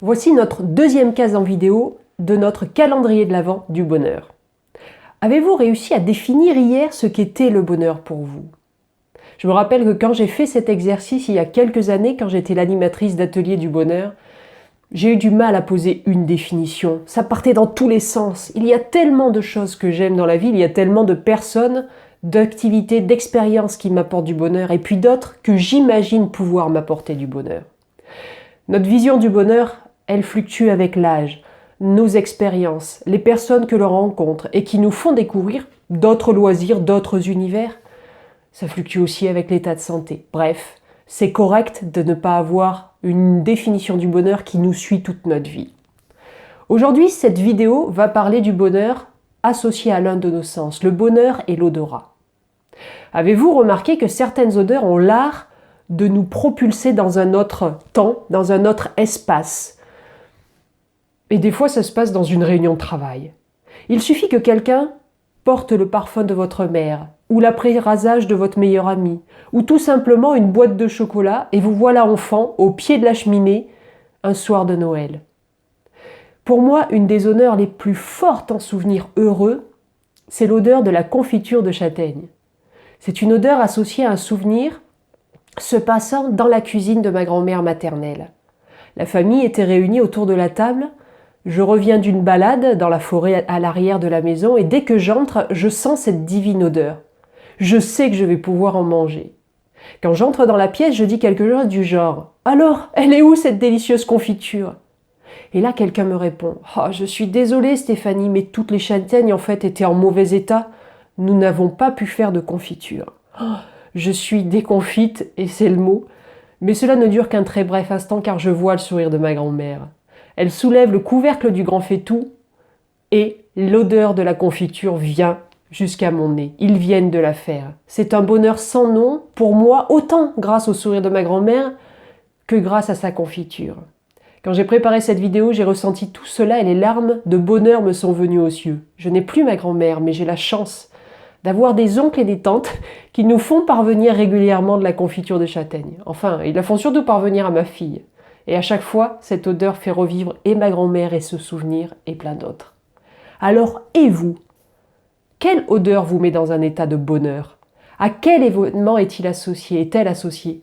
Voici notre deuxième case en vidéo de notre calendrier de l'Avent du bonheur. Avez-vous réussi à définir hier ce qu'était le bonheur pour vous? Je me rappelle que quand j'ai fait cet exercice il y a quelques années, quand j'étais l'animatrice d'atelier du bonheur, j'ai eu du mal à poser une définition. Ça partait dans tous les sens. Il y a tellement de choses que j'aime dans la vie, il y a tellement de personnes, d'activités, d'expériences qui m'apportent du bonheur, et puis d'autres que j'imagine pouvoir m'apporter du bonheur. Notre vision du bonheur, elle fluctue avec l'âge, nos expériences, les personnes que l'on rencontre et qui nous font découvrir d'autres loisirs, d'autres univers. Ça fluctue aussi avec l'état de santé. Bref, c'est correct de ne pas avoir une définition du bonheur qui nous suit toute notre vie. Aujourd'hui, cette vidéo va parler du bonheur associé à l'un de nos sens, le bonheur et l'odorat. Avez-vous remarqué que certaines odeurs ont l'art de nous propulser dans un autre temps, dans un autre espace? Et des fois, ça se passe dans une réunion de travail. Il suffit que quelqu'un porte le parfum de votre mère, ou l'après-rasage de votre meilleur ami, ou tout simplement une boîte de chocolat, et vous voilà enfant, au pied de la cheminée, un soir de Noël. Pour moi, une des odeurs les plus fortes en souvenir heureux, c'est l'odeur de la confiture de châtaigne. C'est une odeur associée à un souvenir se passant dans la cuisine de ma grand-mère maternelle. La famille était réunie autour de la table. Je reviens d'une balade dans la forêt à l'arrière de la maison et dès que j'entre, je sens cette divine odeur. Je sais que je vais pouvoir en manger. Quand j'entre dans la pièce, je dis quelque chose du genre « Alors, elle est où cette délicieuse confiture ?» Et là, quelqu'un me répond « Oh, je suis désolée Stéphanie, mais toutes les châtaignes en fait étaient en mauvais état. Nous n'avons pas pu faire de confiture. Oh, » Je suis déconfite, et c'est le mot. Mais cela ne dure qu'un très bref instant car je vois le sourire de ma grand-mère. Elle soulève le couvercle du grand faitout et l'odeur de la confiture vient jusqu'à mon nez. Ils viennent de la faire. C'est un bonheur sans nom pour moi, autant grâce au sourire de ma grand-mère que grâce à sa confiture. Quand j'ai préparé cette vidéo, j'ai ressenti tout cela et les larmes de bonheur me sont venues aux yeux. Je n'ai plus ma grand-mère, mais j'ai la chance d'avoir des oncles et des tantes qui nous font parvenir régulièrement de la confiture de châtaigne. Enfin, ils la font surtout parvenir à ma fille. Et à chaque fois, cette odeur fait revivre et ma grand-mère et ce souvenir et plein d'autres. Alors, et vous? Quelle odeur vous met dans un état de bonheur? À quel événement est-il associé? Est-elle associée?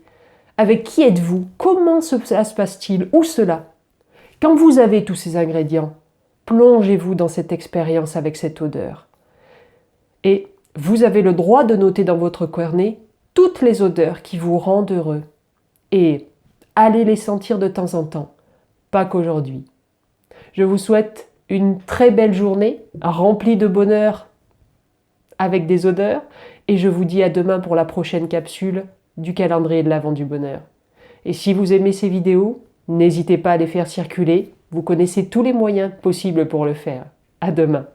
Avec qui êtes-vous? Comment cela se passe-t-il? Où cela? Quand vous avez tous ces ingrédients, plongez-vous dans cette expérience avec cette odeur. Et vous avez le droit de noter dans votre carnet toutes les odeurs qui vous rendent heureux. Et allez les sentir de temps en temps, pas qu'aujourd'hui. Je vous souhaite une très belle journée, remplie de bonheur avec des odeurs, et je vous dis à demain pour la prochaine capsule du calendrier de l'Avent du bonheur. Et si vous aimez ces vidéos, n'hésitez pas à les faire circuler, vous connaissez tous les moyens possibles pour le faire. À demain.